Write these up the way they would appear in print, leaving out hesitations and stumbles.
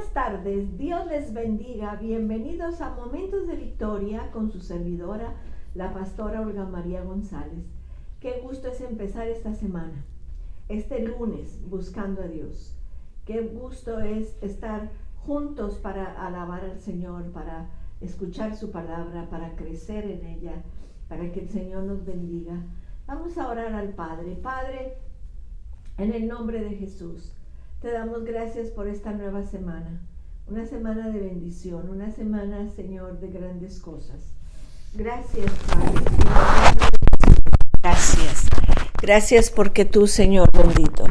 Buenas tardes, Dios les bendiga. Bienvenidos a Momentos de Victoria con su servidora, la pastora Olga María González. Qué gusto es empezar esta semana, este lunes, buscando a Dios. Qué gusto es estar juntos para alabar al Señor, para escuchar su palabra, para crecer en ella, para que el Señor nos bendiga. Vamos a orar al Padre. Padre, en el nombre de Jesús, te damos gracias por esta nueva semana, una semana de bendición, una semana, Señor, de grandes cosas. Gracias, Padre. Gracias porque tú, Señor bendito,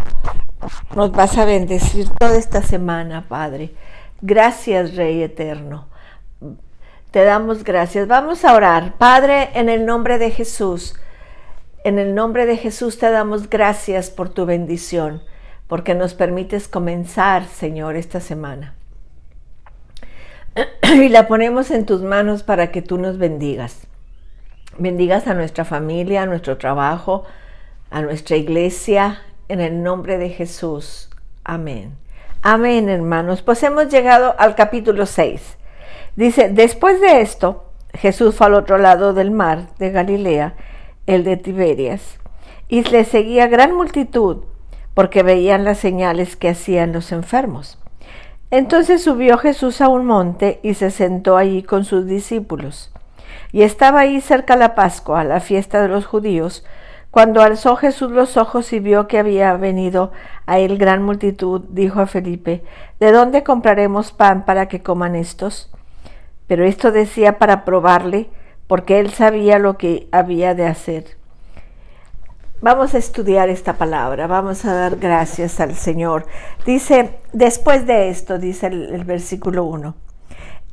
nos vas a bendecir toda esta semana, Padre. Gracias, Rey eterno. Te damos gracias. Vamos a orar. Padre, en el nombre de Jesús, te damos gracias por tu bendición, porque nos permites comenzar, Señor, esta semana. Y la ponemos en tus manos para que tú nos bendigas. Bendigas a nuestra familia, a nuestro trabajo, a nuestra iglesia, en el nombre de Jesús. Amén. Amén, hermanos. Pues hemos llegado al capítulo 6. Dice, después de esto, Jesús fue al otro lado del mar de Galilea, el de Tiberias, y le seguía gran multitud, porque veían las señales que hacían los enfermos. Entonces subió Jesús a un monte y se sentó allí con sus discípulos. Y estaba ahí cerca la Pascua, la fiesta de los judíos, cuando alzó Jesús los ojos y vio que había venido a él gran multitud, dijo a Felipe, ¿de dónde compraremos pan para que coman estos? Pero esto decía para probarle, porque él sabía lo que había de hacer. Vamos a estudiar esta palabra, vamos a dar gracias al Señor. Dice, después de esto, dice el versículo 1.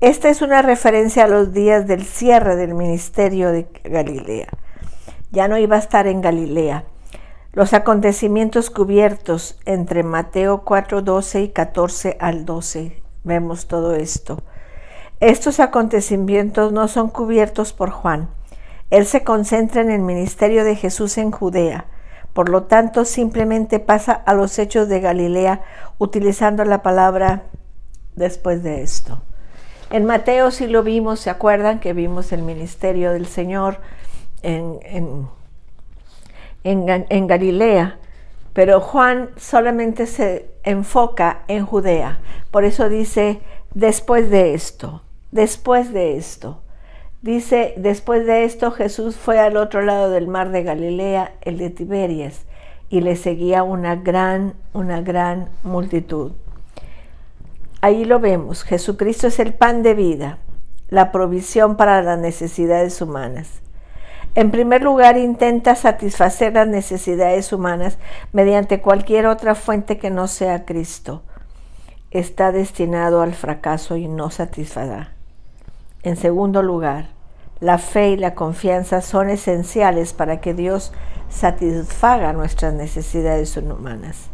Esta es una referencia a los días del cierre del ministerio de Galilea. Ya no iba a estar en Galilea. Los acontecimientos cubiertos entre Mateo 4:12 y 14 al 12. Vemos todo esto. Estos acontecimientos no son cubiertos por Juan. Él se concentra en el ministerio de Jesús en Judea. Por lo tanto, simplemente pasa a los hechos de Galilea utilizando la palabra después de esto. En Mateo sí lo vimos, ¿se acuerdan que vimos el ministerio del Señor en Galilea? Pero Juan solamente se enfoca en Judea. Por eso dice, después de esto. Dice, después de esto Jesús fue al otro lado del mar de Galilea, el de Tiberias, y le seguía una gran multitud. Ahí lo vemos, Jesucristo es el pan de vida, la provisión para las necesidades humanas. En primer lugar, intenta satisfacer las necesidades humanas mediante cualquier otra fuente que no sea Cristo. Está destinado al fracaso y no satisfará. En segundo lugar, la fe y la confianza son esenciales para que Dios satisfaga nuestras necesidades humanas.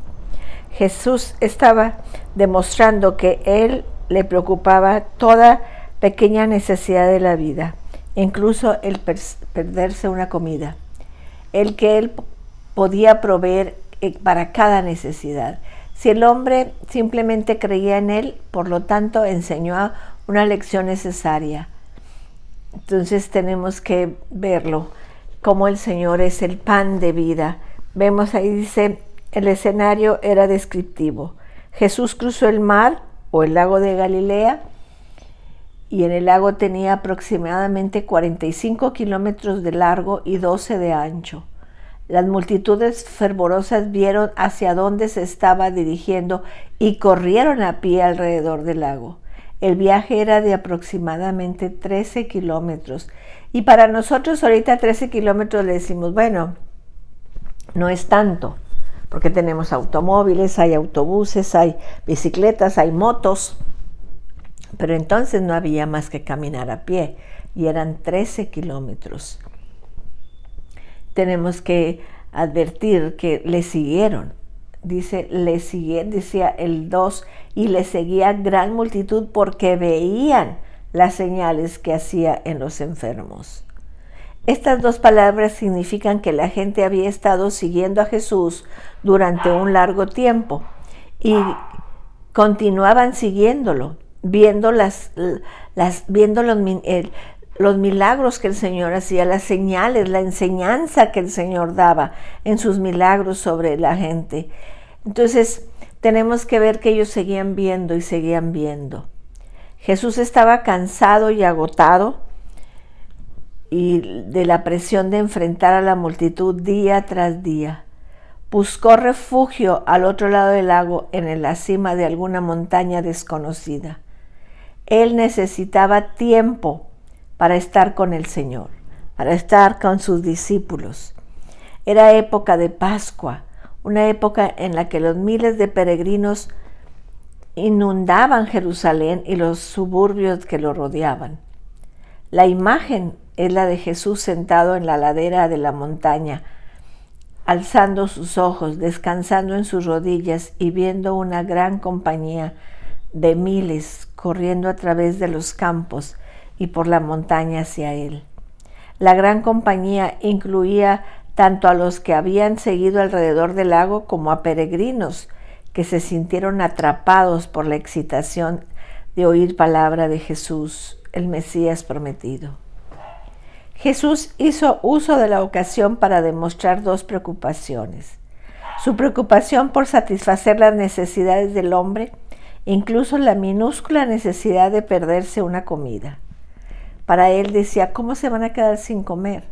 Jesús estaba demostrando que Él le preocupaba toda pequeña necesidad de la vida, incluso el perderse una comida, el que Él podía proveer para cada necesidad. Si el hombre simplemente creía en Él, por lo tanto enseñó una lección necesaria. Entonces tenemos que verlo, como el Señor es el pan de vida. Vemos ahí, dice, el escenario era descriptivo. Jesús cruzó el mar o el lago de Galilea, y en el lago tenía aproximadamente 45 kilómetros de largo y 12 de ancho. Las multitudes fervorosas vieron hacia dónde se estaba dirigiendo y corrieron a pie alrededor del lago. El viaje era de aproximadamente 13 kilómetros. Y para nosotros ahorita 13 kilómetros le decimos, bueno, no es tanto, porque tenemos automóviles, hay autobuses, hay bicicletas, hay motos. Pero entonces no había más que caminar a pie y eran 13 kilómetros. Tenemos que advertir que le siguieron. Dice, decía el 2, y le seguía gran multitud porque veían las señales que hacía en los enfermos. Estas dos palabras significan que la gente había estado siguiendo a Jesús durante un largo tiempo y continuaban siguiéndolo, viendo los milagros que el Señor hacía, las señales, la enseñanza que el Señor daba en sus milagros sobre la gente. Entonces, tenemos que ver que ellos seguían viendo y seguían viendo. Jesús estaba cansado y agotado y de la presión de enfrentar a la multitud día tras día. Buscó refugio al otro lado del lago, en la cima de alguna montaña desconocida. Él necesitaba tiempo para estar con el Señor, para estar con sus discípulos. Era época de Pascua, una época en la que los miles de peregrinos inundaban Jerusalén y los suburbios que lo rodeaban. La imagen es la de Jesús sentado en la ladera de la montaña, alzando sus ojos, descansando en sus rodillas y viendo una gran compañía de miles corriendo a través de los campos y por la montaña hacia él. La gran compañía incluía tanto a los que habían seguido alrededor del lago como a peregrinos que se sintieron atrapados por la excitación de oír palabra de Jesús, el Mesías prometido. Jesús hizo uso de la ocasión para demostrar dos preocupaciones: su preocupación por satisfacer las necesidades del hombre, incluso la minúscula necesidad de perderse una comida. Para él decía, ¿cómo se van a quedar sin comer?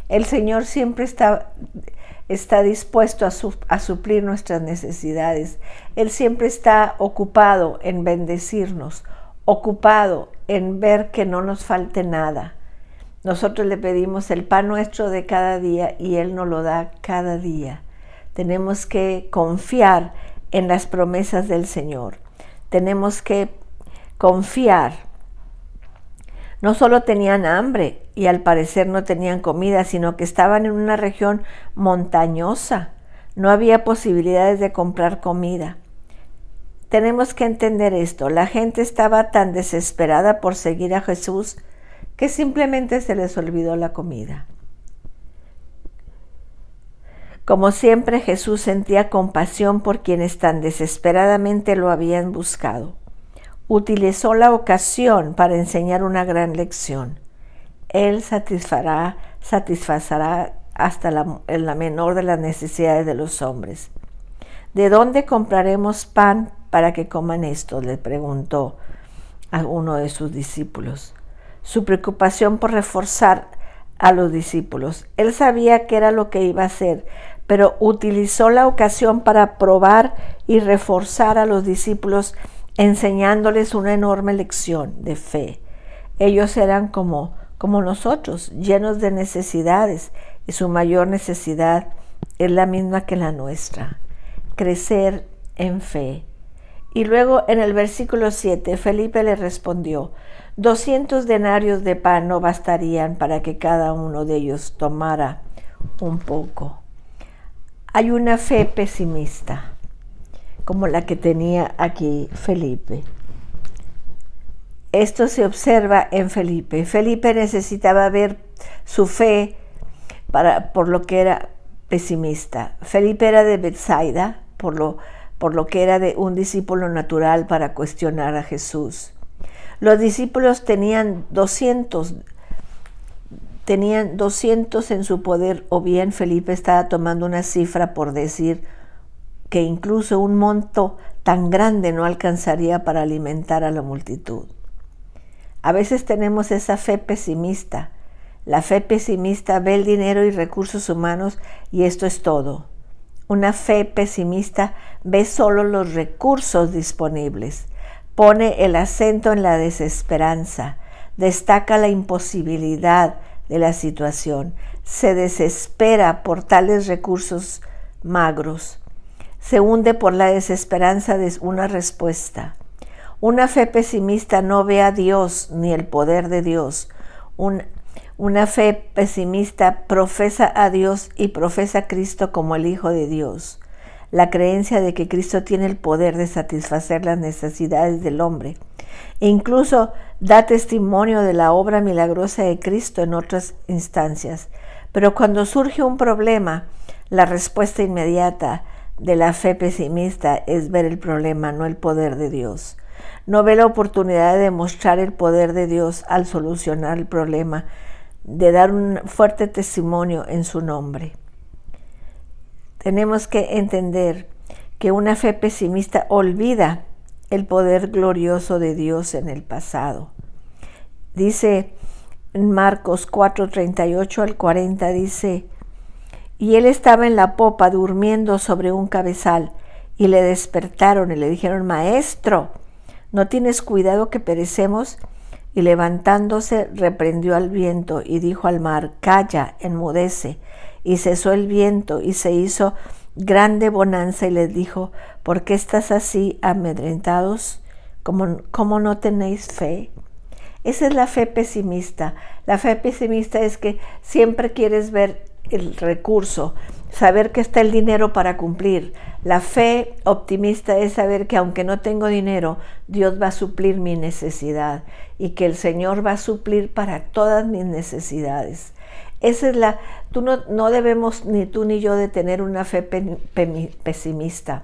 El Señor siempre está dispuesto a suplir nuestras necesidades. Él siempre está ocupado en bendecirnos, ocupado en ver que no nos falte nada. Nosotros le pedimos el pan nuestro de cada día y Él nos lo da cada día. Tenemos que confiar en las promesas del Señor. Tenemos que confiar. No solo tenían hambre y al parecer no tenían comida, sino que estaban en una región montañosa. No había posibilidades de comprar comida. Tenemos que entender esto. La gente estaba tan desesperada por seguir a Jesús que simplemente se les olvidó la comida. Como siempre, Jesús sentía compasión por quienes tan desesperadamente lo habían buscado. Utilizó la ocasión para enseñar una gran lección. Él satisfará hasta la menor de las necesidades de los hombres. ¿De dónde compraremos pan para que coman esto?, le preguntó a uno de sus discípulos. Su preocupación por reforzar a los discípulos. Él sabía qué era lo que iba a hacer, pero utilizó la ocasión para probar y reforzar a los discípulos, enseñándoles una enorme lección de fe. Ellos eran como nosotros, llenos de necesidades, y su mayor necesidad es la misma que la nuestra: crecer en fe. Y luego en el versículo 7, Felipe le respondió: 200 denarios de pan no bastarían para que cada uno de ellos tomara un poco. Hay una fe pesimista, como la que tenía aquí Felipe. Esto se observa en Felipe. Felipe necesitaba ver su fe por lo que era pesimista. Felipe era de Betsaida, por lo que era de un discípulo natural para cuestionar a Jesús. Los discípulos tenían 200 en su poder, o bien Felipe estaba tomando una cifra por decir que incluso un monto tan grande no alcanzaría para alimentar a la multitud. A veces tenemos esa fe pesimista. La fe pesimista ve el dinero y recursos humanos y esto es todo. Una fe pesimista ve solo los recursos disponibles. Pone el acento en la desesperanza, destaca la imposibilidad de la situación, se desespera por tales recursos magros, se hunde por la desesperanza de una respuesta. Una fe pesimista no ve a Dios ni el poder de Dios. Una fe pesimista profesa a Dios y profesa a Cristo como el Hijo de Dios. La creencia de que Cristo tiene el poder de satisfacer las necesidades del hombre. E incluso da testimonio de la obra milagrosa de Cristo en otras instancias. Pero cuando surge un problema, la respuesta inmediata de la fe pesimista es ver el problema, no el poder de Dios. No ve la oportunidad de demostrar el poder de Dios al solucionar el problema, de dar un fuerte testimonio en su nombre. Tenemos que entender que una fe pesimista olvida el poder glorioso de Dios en el pasado. Dice en Marcos 4:38 al 40, dice: y él estaba en la popa durmiendo sobre un cabezal, y le despertaron y le dijeron: Maestro, ¿no tienes cuidado que perecemos? Y levantándose reprendió al viento y dijo al mar: Calla, enmudece. Y cesó el viento y se hizo grande bonanza, y les dijo: ¿por qué estás así amedrentados? ¿Cómo no tenéis fe? Esa es la fe pesimista. La fe pesimista es que siempre quieres ver el recurso, saber que está el dinero para cumplir. La fe optimista es saber que aunque no tengo dinero, Dios va a suplir mi necesidad y que el Señor va a suplir para todas mis necesidades. Esa es no debemos ni tú ni yo de tener una fe pesimista.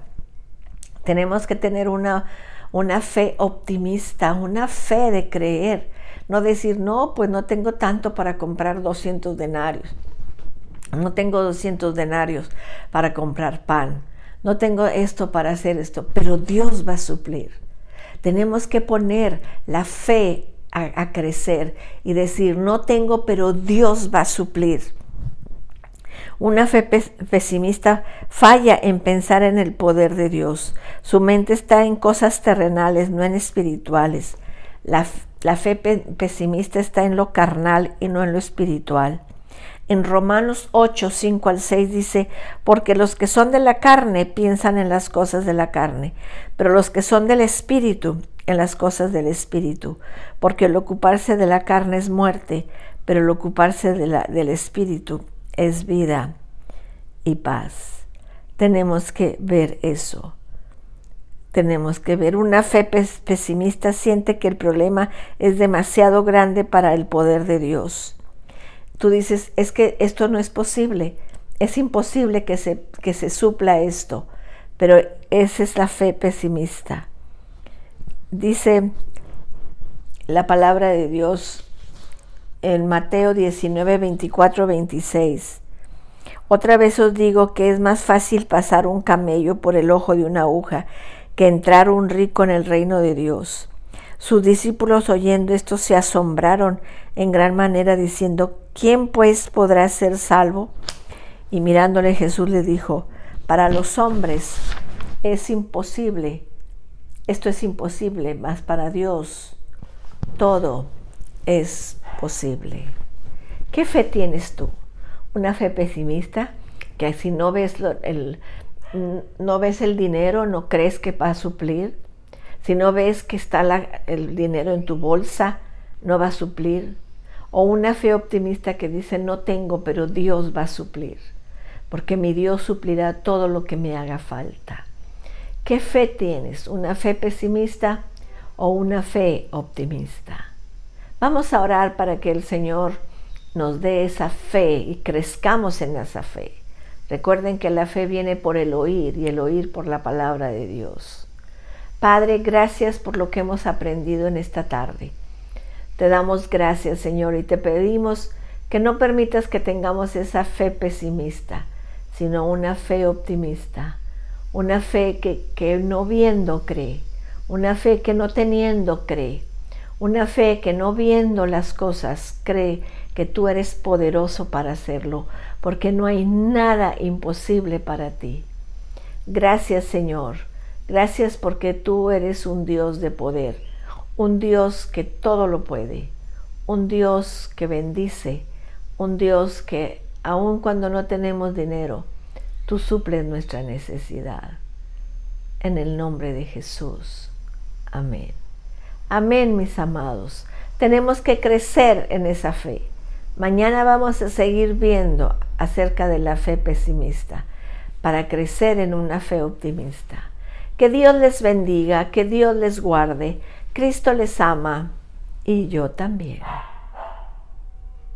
Tenemos que tener una fe optimista, una fe de creer. No decir: no, pues no tengo tanto para comprar 200 denarios. No tengo 200 denarios para comprar pan. No tengo esto para hacer esto, pero Dios va a suplir. Tenemos que poner la fe a crecer y decir: no tengo, pero Dios va a suplir. Una fe pesimista falla en pensar en el poder de Dios. Su mente está en cosas terrenales, no en espirituales. La fe pesimista está en lo carnal y no en lo espiritual. En Romanos 8, 5 al 6 dice: porque los que son de la carne piensan en las cosas de la carne, pero los que son del Espíritu en las cosas del Espíritu. Porque el ocuparse de la carne es muerte, pero el ocuparse del Espíritu es vida y paz. Tenemos que ver eso. Tenemos que ver. Una fe pesimista siente que el problema es demasiado grande para el poder de Dios. Tú dices: es que esto no es posible, es imposible que se supla esto, pero esa es la fe pesimista. Dice la palabra de Dios en Mateo 19, 24, 26. Otra vez os digo que es más fácil pasar un camello por el ojo de una aguja que entrar un rico en el reino de Dios. Sus discípulos, oyendo esto, se asombraron en gran manera, diciendo: ¿quién pues podrá ser salvo? Y mirándole Jesús le dijo: para los hombres es imposible, esto es imposible, mas para Dios todo es posible. ¿Qué fe tienes tú? ¿Una fe pesimista? Que si no ves el dinero, no crees que va a suplir. Si no ves que está el dinero en tu bolsa, no va a suplir. O una fe optimista que dice: no tengo, pero Dios va a suplir, porque mi Dios suplirá todo lo que me haga falta. ¿Qué fe tienes? ¿Una fe pesimista o una fe optimista? Vamos a orar para que el Señor nos dé esa fe y crezcamos en esa fe. Recuerden que la fe viene por el oír y el oír por la palabra de Dios. Padre, gracias por lo que hemos aprendido en esta tarde. Te damos gracias, Señor, y te pedimos que no permitas que tengamos esa fe pesimista, sino una fe optimista, una fe que no viendo cree, una fe que no teniendo cree, una fe que no viendo las cosas cree que tú eres poderoso para hacerlo, porque no hay nada imposible para ti. Gracias, Señor. Gracias porque tú eres un Dios de poder, un Dios que todo lo puede, un Dios que bendice, un Dios que aun cuando no tenemos dinero, tú suples nuestra necesidad. En el nombre de Jesús. Amén. Amén, mis amados. Tenemos que crecer en esa fe. Mañana vamos a seguir viendo acerca de la fe pesimista para crecer en una fe optimista. Que Dios les bendiga, que Dios les guarde. Cristo les ama y yo también.